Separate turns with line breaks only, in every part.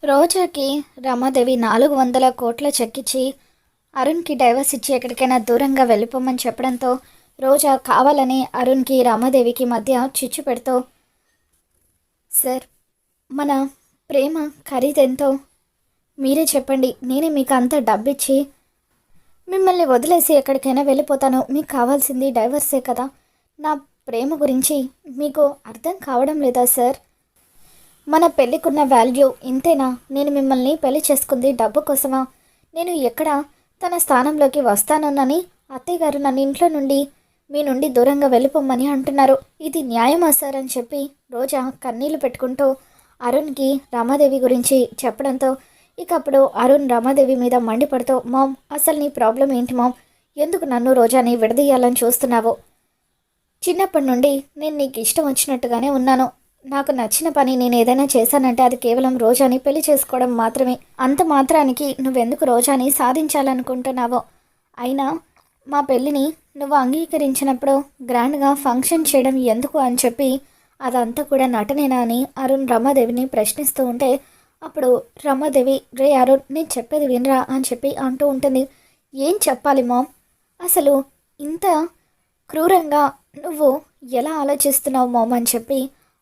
రోజాకి రమాదేవి 400 కోట్ల చెక్కిచ్చి అరుణ్కి డైవర్స్ ఇచ్చి ఎక్కడికైనా దూరంగా వెళ్ళిపోమని చెప్పడంతో రోజా కావాలని అరుణ్కి రమాదేవికి మధ్య చిచ్చు పెడుతూ, సార్, మన ప్రేమ ఖరీదెంతో మీరే చెప్పండి, నేనే మీకు అంత డబ్బిచ్చి మిమ్మల్ని వదిలేసి ఎక్కడికైనా వెళ్ళిపోతాను, మీకు కావాల్సింది డైవర్సే కదా, నా ప్రేమ గురించి మీకు అర్థం కావడం లేదా సార్? మన పెళ్ళికున్న వాల్యూ ఇంతేనా? నేను మిమ్మల్ని పెళ్లి చేసుకుంది డబ్బు కోసమా? నేను ఎక్కడ తన స్థానంలోకి వస్తానోనని అత్తయ్య గారు నన్ను ఇంట్లో నుండి మీ నుండి దూరంగా వెళ్ళిపోమ్మని అంటున్నారు. ఇది న్యాయమా సార్ అని చెప్పి రోజా కన్నీళ్లు పెట్టుకుంటూ అరుణ్కి రమాదేవి గురించి చెప్పడంతో ఇక అప్పుడు అరుణ్ రమాదేవి మీద మండిపడుతూ, మామ్, అసలు నీ ప్రాబ్లం ఏంటి మామ్? ఎందుకు నన్ను రోజాని విడదీయాలని చూస్తున్నావు? చిన్నప్పటి నుండి నేను నీకు ఇష్టం వచ్చినట్టుగానే ఉన్నాను. నాకు నచ్చిన పని నేను ఏదైనా చేశానంటే అది కేవలం రోజాని పెళ్లి చేసుకోవడం మాత్రమే. అంత మాత్రానికి నువ్వెందుకు రోజాని సాధించాలనుకుంటున్నావో? అయినా మా పెళ్ళిని నువ్వు అంగీకరించినప్పుడు గ్రాండ్గా ఫంక్షన్ చేయడం ఎందుకు అని చెప్పి అదంతా కూడా నటనేనా అని అరుణ్ రమాదేవిని ప్రశ్నిస్తూ ఉంటే అప్పుడు రమాదేవి, రే అరుణ్, నేను చెప్పేది వినరా అని చెప్పి అంటూ ఉంటుంది. ఏం చెప్పాలి మామ్? అసలు ఇంత క్రూరంగా నువ్వు ఎలా ఆలోచిస్తున్నావు మామ్ అని చెప్పి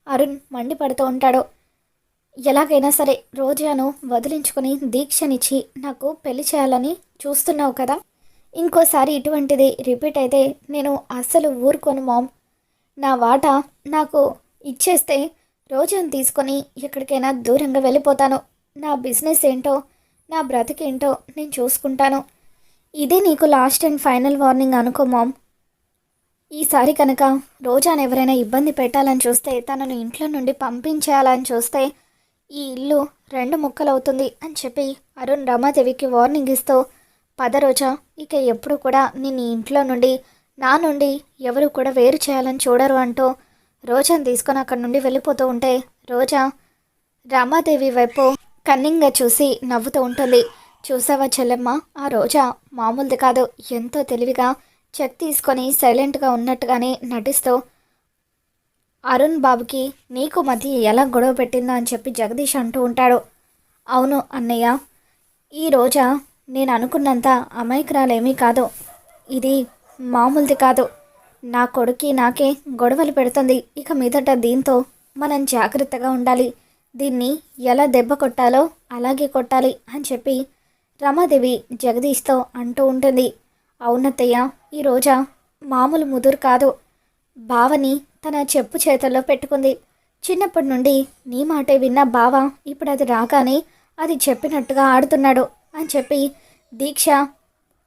అరుణ్ మండిపడుతూ ఉంటాడు. ఎలాగైనా సరే రోజాను వదిలించుకొని దీక్షనిచ్చి నాకు పెళ్లి చేయాలని చూస్తున్నావు కదా, ఇంకోసారి ఇటువంటిది రిపీట్ అయితే నేను అస్సలు ఊరుకోను మామ్. నా వాటా నాకు ఇచ్చేస్తే రోజాను తీసుకొని ఎక్కడికైనా దూరంగా వెళ్ళిపోతాను. నా బిజినెస్ ఏంటో, నా బ్రతికేంటో నేను చూసుకుంటాను. ఇదే నీకు లాస్ట్ అండ్ ఫైనల్ వార్నింగ్ అనుకో మామ్. ఈసారి కనుక రోజాను ఎవరైనా ఇబ్బంది పెట్టాలని చూస్తే, తనను ఇంట్లో నుండి పంపించేయాలని చూస్తే ఈ ఇల్లు 2 ముక్కలవుతుంది అని చెప్పి అరుణ్ రమాదేవికి వార్నింగ్ ఇస్తూ, పద రోజా, ఇక ఎప్పుడు కూడా నేను ఇంట్లో నుండి, నా నుండి ఎవరు కూడా వేరు చేయాలని చూడరు అంటూ రోజాను తీసుకొని అక్కడి నుండి వెళ్ళిపోతూ ఉంటే రోజా రమాదేవి వైపు కన్నింగ్గా చూసి నవ్వుతూ ఉంటుంది. చూసావా చెల్లెమ్మ, ఆ రోజా మామూలుది కాదు, ఎంతో తెలివిగా చెక్ తీసుకొని సైలెంట్గా ఉన్నట్టుగానే నటిస్తూ అరుణ్ బాబుకి నీకు మధ్య ఎలా గొడవ పెట్టిందో అని చెప్పి జగదీష్ అంటూ ఉంటాడు. అవును అన్నయ్య, ఈ రోజా నేను అనుకున్నంత అమాయకురాలేమీ కాదు. ఇది మామూలుది కాదు. నా కొడుక్కి నాకే గొడవలు పెడుతుంది. ఇక మీదట దీంతో మనం జాగ్రత్తగా ఉండాలి. దీన్ని ఎలా దెబ్బ కొట్టాలో అలాగే కొట్టాలి అని చెప్పి రమాదేవి జగదీష్తో అంటూ ఉంటుంది. అవునత్తయ్య, ఈ రోజా మామూలు ముదురు కాదు. బావని తన చెప్పు చేతల్లో పెట్టుకుంది. చిన్నప్పటి నుండి నీ మాటే విన్న బావ ఇప్పుడు అది రాగానే అది చెప్పినట్టుగా ఆడుతున్నాడు అని చెప్పి దీక్ష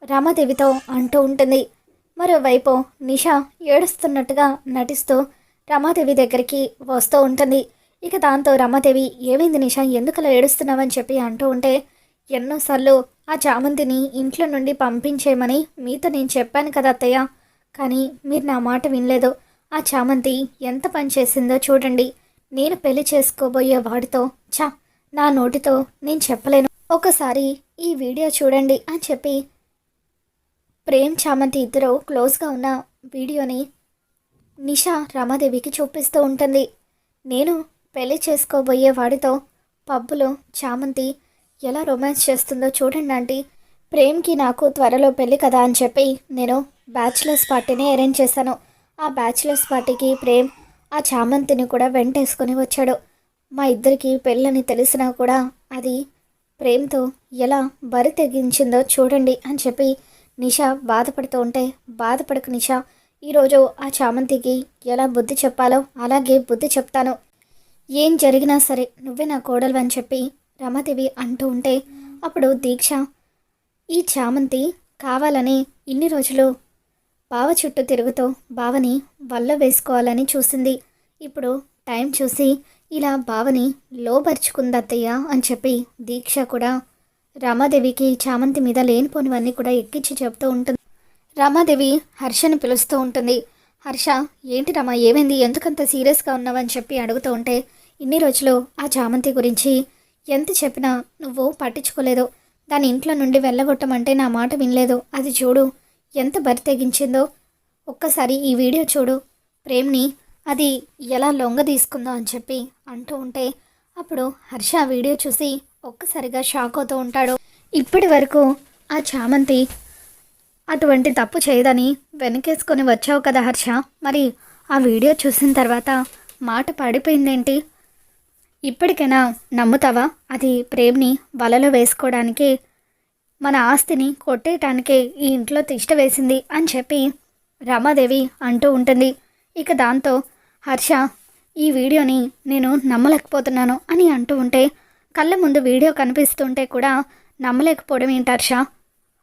రమాదేవితో అంటూ ఉంటుంది. మరోవైపు నిషా ఏడుస్తున్నట్టుగా నటిస్తూ రమాదేవి దగ్గరికి వస్తూ ఉంటుంది. ఇక దాంతో రమాదేవి, ఏమైంది నిషా, ఎందుకలా ఏడుస్తున్నావని చెప్పి అంటూ ఉంటే, ఎన్నోసార్లు ఆ చామంతిని ఇంట్లో నుండి పంపించేయమని మీతో నేను చెప్పాను కదా అత్తయ్య, కానీ మీరు నా మాట వినలేదు. ఆ చామంతి ఎంత పని చేసిందో చూడండి. నేను పెళ్లి చేసుకోబోయే వాడితో నా నోటితో నేను చెప్పలేను. ఒకసారి ఈ వీడియో చూడండి అని చెప్పి ప్రేమ్ చామంతి ఇద్దరు క్లోజ్గా ఉన్న వీడియోని నిషా రమాదేవికి చూపిస్తూ ఉంటుంది. నేను పెళ్లి చేసుకోబోయే వాడితో పబ్బులో చామంతి ఎలా రొమాన్స్ చేస్తుందో చూడండి ఆంటీ. ప్రేమ్కి నాకు త్వరలో పెళ్ళి కదా అని చెప్పి నేను బ్యాచిలర్స్ పార్టీని అరేంజ్ చేశాను. ఆ బ్యాచిలర్స్ పార్టీకి ప్రేమ్ ఆ చామంతిని కూడా వెంటేసుకొని వచ్చాడు. మా ఇద్దరికి పెళ్ళని తెలిసినా కూడా అది ప్రేమ్తో ఎలా బరి తెగించిందో చూడండి అని చెప్పి నిషా బాధపడుతూ ఉంటే, బాధపడకు నిషా, ఈరోజు ఆ చామంతికి ఎలా బుద్ధి చెప్పాలో అలాగే బుద్ధి చెప్తాను. ఏం జరిగినా సరే నువ్వే నా కోడలు అని చెప్పి రమాదేవి అంటూ ఉంటే అప్పుడు దీక్ష, ఈ చామంతి కావాలని ఇన్ని రోజులు బావ చుట్టూ తిరుగుతూ బావని వల్ల వేసుకోవాలని చూసింది. ఇప్పుడు టైం చూసి ఇలా బావని లోపరుచుకుందత్తయ్య అని చెప్పి దీక్ష కూడా రమాదేవికి చామంతి మీద లేనిపోనివన్నీ కూడా ఎక్కించి చెప్తూ ఉంటుంది. రమాదేవి హర్షని పిలుస్తూ ఉంటుంది. హర్ష, ఏంటి రమా, ఏమైంది, ఎందుకంత సీరియస్గా ఉన్నావని చెప్పి అడుగుతూ ఉంటే, ఇన్ని రోజులు ఆ చామంతి గురించి ఎంత చెప్పినా నువ్వు పట్టించుకోలేదు. దాని ఇంట్లో నుండి వెళ్ళగొట్టమంటే నా మాట వినలేదు. అది చూడు ఎంత బరి తెగించిందో. ఒక్కసారి ఈ వీడియో చూడు, ప్రేమ్ని అది ఎలా లొంగ తీసుకుందో అని చెప్పి అంటూ ఉంటే అప్పుడు హర్ష వీడియో చూసి ఒక్కసారిగా షాక్ అవుతూ ఉంటాడు. ఇప్పటి వరకు ఆ చామంతి అటువంటి తప్పు చేయదని వెనకేసుకొని వచ్చావు కదా హర్ష, మరి ఆ వీడియో చూసిన తర్వాత మాట పడిపోయిందేంటి? ఇప్పటికైనా నమ్ముతావా అది ప్రేమ్ని వలలో వేసుకోవడానికి, మన ఆస్తిని కొట్టేయటానికే ఈ ఇంట్లో తిష్ట వేసింది అని చెప్పి రమాదేవి అంటూ ఉంటుంది. ఇక దాంతో హర్ష ఈ వీడియోని నేను నమ్మలేకపోతున్నాను అని అంటూ ఉంటే, కళ్ళ ముందు వీడియో కనిపిస్తుంటే కూడా నమ్మలేకపోవడం ఏంటి హర్ష?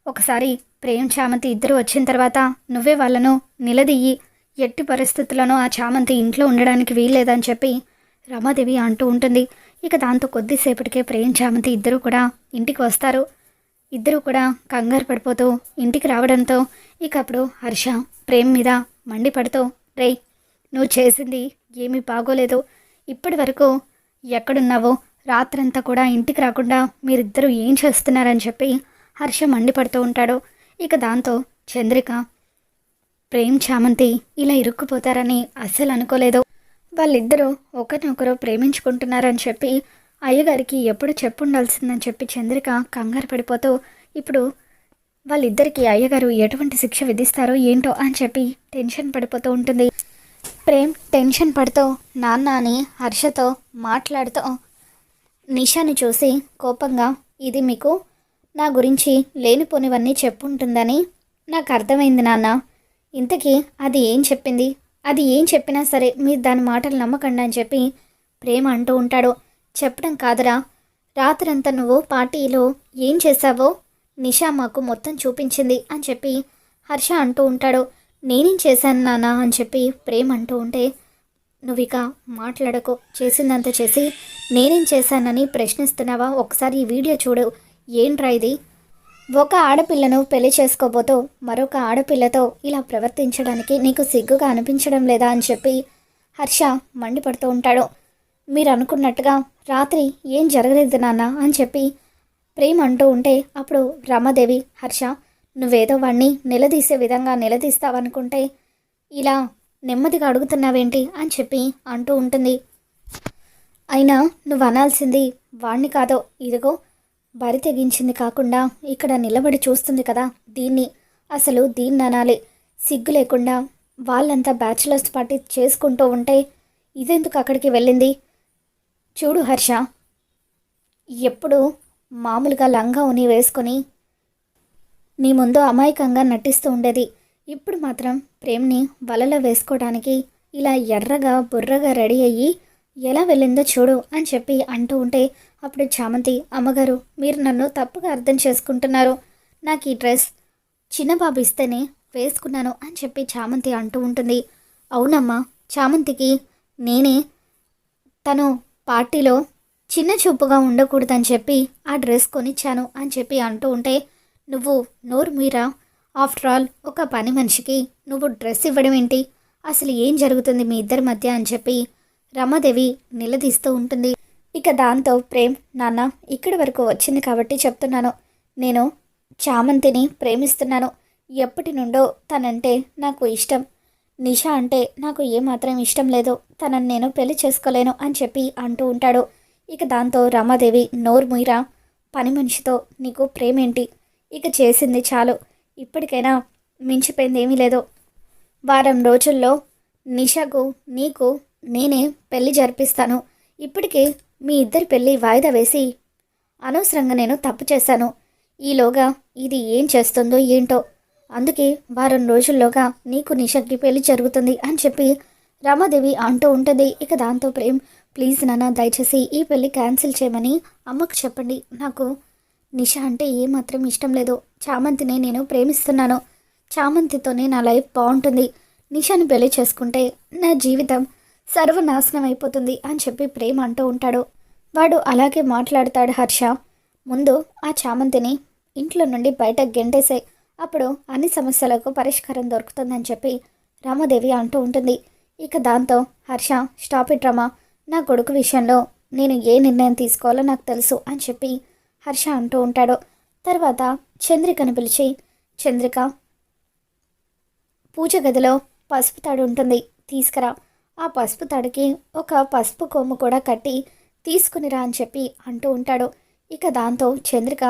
ఒకసారి ప్రేమ్ చామంతి ఇద్దరు వచ్చిన తర్వాత నువ్వే వాళ్ళను నిలదీయి, ఎట్టి పరిస్థితులను ఆ చామంతి ఇంట్లో ఉండడానికి వీల్లేదని చెప్పి రమాదేవి అంటూ ఉంటుంది. ఇక దాంతో కొద్దిసేపటికే ప్రేమ్ చామంతి ఇద్దరు కూడా ఇంటికి వస్తారు. ఇద్దరు కూడా కంగారు పడిపోతూ ఇంటికి రావడంతో ఇక అప్పుడు హర్ష ప్రేమ్ మీద మండిపడుతూ, రే నువ్వు చేసింది ఏమీ బాగోలేదు, ఇప్పటి వరకు ఎక్కడున్నావో, రాత్రంతా కూడా ఇంటికి రాకుండా మీరిద్దరూ ఏం చేస్తున్నారని చెప్పి హర్ష మండిపడుతూ ఉంటాడు. ఇక దాంతో చంద్రిక ప్రేమ్ చామంతి ఇలా ఇరుక్కుపోతారని అస్సలు అనుకోలేదు. వాళ్ళిద్దరూ ఒకరినొకరు ప్రేమించుకుంటున్నారని చెప్పి అయ్యగారికి ఎప్పుడు చెప్పుండాల్సిందని చెప్పి చంద్రిక కంగారు పడిపోతూ, ఇప్పుడు వాళ్ళిద్దరికీ అయ్యగారు ఎటువంటి శిక్ష విధిస్తారో ఏంటో అని చెప్పి టెన్షన్ పడిపోతూ ఉంటుంది. ప్రేమ్ టెన్షన్ పడుతూ నాన్న అని హర్షతో మాట్లాడుతూ నిషాని చూసి కోపంగా, ఇది మీకు నా గురించి లేనిపోనివన్నీ చెప్పుంటుందని నాకు అర్థమైంది నాన్న. ఇంతకీ అది ఏం చెప్పింది? అది ఏం చెప్పినా సరే మీరు దాని మాటలు నమ్మకండి అని చెప్పి ప్రేమ అంటూ ఉంటాడు. చెప్పడం కాదురా, రాత్రంతా నువ్వు పార్టీలో ఏం చేశావో నిషా మాకు మొత్తం చూపించింది అని చెప్పి హర్ష అంటూ ఉంటాడు. నేనేం చేశాను నాన్న అని చెప్పి ప్రేమ అంటూ ఉంటే, నువ్వు ఇక మాట్లాడకు, చేసిందంతా చేసి నేనేం చేశానని ప్రశ్నిస్తున్నావా? ఒకసారి ఈ వీడియో చూడు, ఏంట్రా ఇది? ఒక ఆడపిల్లను పెళ్లి చేసుకోబోతూ మరొక ఆడపిల్లతో ఇలా ప్రవర్తించడానికి నీకు సిగ్గుగా అనిపించడం లేదా అని చెప్పి హర్ష మండిపడుతూ ఉంటాడు. మీరు అనుకున్నట్టుగా రాత్రి ఏం జరగలేదు నాన్న అని చెప్పి ప్రేమ్ అంటూ ఉంటే, అప్పుడు రమాదేవి, హర్ష నువ్వేదో వాణ్ణి నిలదీసే విధంగా నిలదీస్తావనుకుంటే ఇలా నెమ్మదిగా అడుగుతున్నావేంటి అని చెప్పి అంటూ ఉంటుంది. అయినా నువ్వు అనాల్సింది వాణ్ణి కాదో, ఇదిగో బరి తెగించింది కాకుండా ఇక్కడ నిలబడి చూస్తుంది కదా, అసలు దీన్ని అనాలి. సిగ్గు లేకుండా వాళ్ళంతా బ్యాచులర్స్ పార్టీ చేసుకుంటూ ఉంటే ఇదెందుకు అక్కడికి వెళ్ళింది? చూడు హర్ష, ఎప్పుడు మామూలుగా లంగా ఉని వేసుకొని నీ ముందు అమాయకంగా నటిస్తూ ఉండేది, ఇప్పుడు మాత్రం ప్రేమ్ని వలలో వేసుకోవడానికి ఇలా ఎర్రగా బుర్రగా రెడీ అయ్యి ఎలా వెళ్ళిందో చూడు అని చెప్పి అంటూ ఉంటే, అప్పుడు చామంతి, అమ్మగారు మీరు నన్ను తప్పుగా అర్థం చేసుకుంటున్నారు, నాకు ఈ డ్రెస్ చిన్నబాబు ఇస్తేనే వేసుకున్నాను అని చెప్పి చామంతి అంటూ ఉంటుంది. అవునమ్మా, చామంతికి నేనే తను పార్టీలో చిన్న చూపుగా ఉండకూడదని చెప్పి ఆ డ్రెస్ కొనిచ్చాను అని చెప్పి అంటూ ఉంటే, నువ్వు నోరు మీరా, ఆఫ్టర్ ఆల్ ఒక పని మనిషికి నువ్వు డ్రెస్ ఇవ్వడం ఏంటి? అసలు ఏం జరుగుతుంది మీ ఇద్దరి మధ్య అని చెప్పి రమాదేవి నిలదీస్తూ ఉంటుంది. ఇక దాంతో ప్రేమ్, నాన్న ఇక్కడి వరకు వచ్చింది కాబట్టి చెప్తున్నాను, నేను చామంతిని ప్రేమిస్తున్నాను, ఎప్పటి నుండో తనంటే నాకు ఇష్టం, నిషా అంటే నాకు ఏమాత్రం ఇష్టం లేదు, తనని నేను పెళ్లి చేసుకోలేను అని చెప్పి అంటూ ఉంటాడు. ఇక దాంతో రమాదేవి, నోరు ముయిరా, పని మనిషితో నీకు ప్రేమేంటి? ఇక చేసింది చాలు, ఇప్పటికైనా మించిపోయింది ఏమీ లేదు. వారం రోజుల్లో నిషాకు నీకు నేనే పెళ్లి జరిపిస్తాను. ఇప్పటికే మీ ఇద్దరి పెళ్ళి వాయిదా వేసి అనవసరంగా నేను తప్పు చేశాను. ఈలోగా ఇది ఏం చేస్తుందో ఏంటో, అందుకే వారం రోజుల్లోగా నీకు నిషాకి పెళ్లి జరుగుతుంది అని చెప్పి రమాదేవి అంటూ ఉంటుంది. ఇక దాంతో ప్రేమ్, ప్లీజ్ నాన్న దయచేసి ఈ పెళ్ళి క్యాన్సిల్ చేయమని అమ్మకు చెప్పండి, నాకు నిషా అంటే ఏమాత్రం ఇష్టం లేదు, చామంతిని నేను ప్రేమిస్తున్నాను, చామంతితోనే నా లైఫ్ బాగుంటుంది, నిషాని పెళ్లి చేసుకుంటే నా జీవితం సర్వనాశనం అయిపోతుంది అని చెప్పి ప్రేమ్ అంటూ ఉంటాడు. వాడు అలాగే మాట్లాడతాడు. హర్ష, ముందు ఆ చామంతిని ఇంట్లో నుండి బయటకు గెంటేసే, అప్పుడు అన్ని సమస్యలకు పరిష్కారం దొరుకుతుందని చెప్పి రామాదేవి అంటూ ఉంటుంది. ఇక దాంతో హర్ష, స్టాప్ ఇట్ రమా, నా కొడుకు విషయంలో నేను ఏ నిర్ణయం తీసుకోవాలో నాకు తెలుసు అని చెప్పి హర్ష అంటూ ఉంటాడు. తర్వాత చంద్రికను పిలిచి, చంద్రిక, పూజ గదిలో పసుపు తాడు ఉంటుంది, తీసుకురా, ఆ పసుపు తాడుకి ఒక పసుపు కొమ్ము కూడా కట్టి తీసుకునిరా అని చెప్పి అంటూ ఉంటాడు. ఇక దాంతో చంద్రిక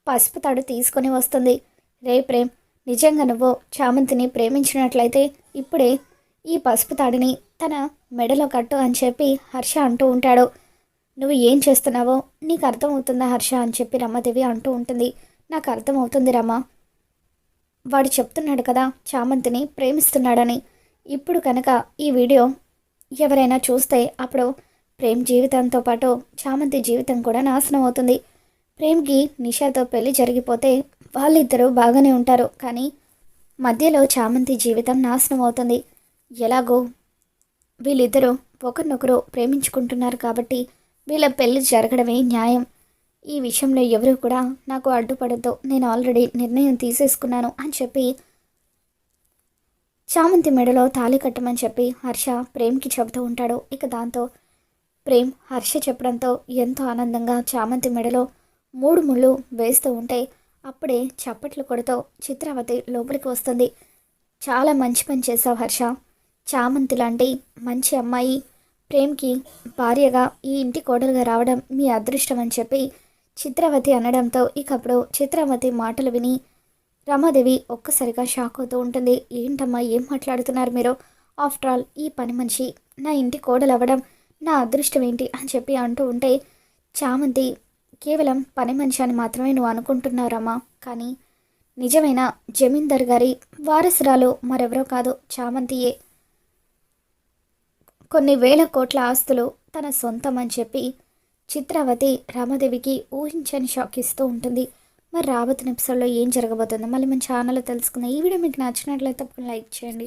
పసుపు తాడు తీసుకొని వస్తుంది. రే ప్రేమ్, నిజంగా నువ్వు చామంతిని ప్రేమించినట్లయితే ఇప్పుడే ఈ పసుపు తాడిని తన మెడలో కట్టు అని చెప్పి హర్ష అంటూ ఉంటాడు. నువ్వు ఏం చేస్తున్నావో నీకు అర్థమవుతుందా హర్ష అని చెప్పి రమాదేవి అంటూ ఉంటుంది. నాకు అర్థమవుతుంది రమ, వాడు చెప్తున్నాడు కదా చామంతిని ప్రేమిస్తున్నాడని. ఇప్పుడు కనుక ఈ వీడియో ఎవరైనా చూస్తే అప్పుడు ప్రేమ్ జీవితంతో పాటు చామంతి జీవితం కూడా నాశనం అవుతుంది. ప్రేమ్కి నిషాతో పెళ్లి జరిగిపోతే వాళ్ళిద్దరూ బాగానే ఉంటారు, కానీ మధ్యలో చామంతి జీవితం నాశనం అవుతుంది. ఎలాగో వీళ్ళిద్దరూ ఒకరినొకరు ప్రేమించుకుంటున్నారు కాబట్టి వీళ్ళ పెళ్లి జరగడమే న్యాయం. ఈ విషయంలో ఎవరు కూడా నాకు అడ్డుపడద్దు, నేను ఆల్రెడీ నిర్ణయం తీసేసుకున్నాను అని చెప్పి చామంతి మెడలో తాళి కట్టమని చెప్పి హర్ష ప్రేమ్కి చెబుతూ ఉంటాడు. ఇక దాంతో ప్రేమ్ హర్ష చెప్పడంతో ఎంతో ఆనందంగా చామంతి మెడలో 3 ముళ్ళు వేస్తూ ఉంటే అప్పుడే చప్పట్లు కొడుతూ చిత్రావతి లోపలికి వస్తుంది. చాలా మంచి పని చేశావు హర్ష, చామంతి లాంటి మంచి అమ్మాయి ప్రేమ్కి భార్యగా ఈ ఇంటి కోడలుగా రావడం మీ అదృష్టం అని చెప్పి చిత్రావతి అనడంతో ఇకప్పుడు చిత్రావతి మాటలు విని రమాదేవి ఒక్కసారిగా షాక్ అవుతూ ఉంటుంది. ఏంటమ్మా ఏం మాట్లాడుతున్నారు మీరు? ఆఫ్టర్ ఆల్ ఈ పని మనిషి నా ఇంటి కోడలు అవ్వడం నా అదృష్టం ఏంటి అని చెప్పి అంటూ ఉంటే, చామంతి కేవలం పని మనిషి అని మాత్రమే నువ్వు అనుకుంటున్నారమ్మా, కానీ నిజమైన జమీందార్ గారి వారసురాలు మరెవరో కాదు చామంతియే. కొన్ని వేల కోట్ల ఆస్తులు తన సొంతం అని చెప్పి చిత్రావతి రమాదేవికి ఊహించని షాక్ ఇస్తూ ఉంటుంది. మరి రాబోతున్న ఎపిసోడ్లో ఏం జరగబోతుందో మళ్ళీ మన ఛానల్లో తెలుసుకుందాం. ఈ వీడియో మీకు నచ్చినట్లయితే తప్పకుండా లైక్ చేయండి.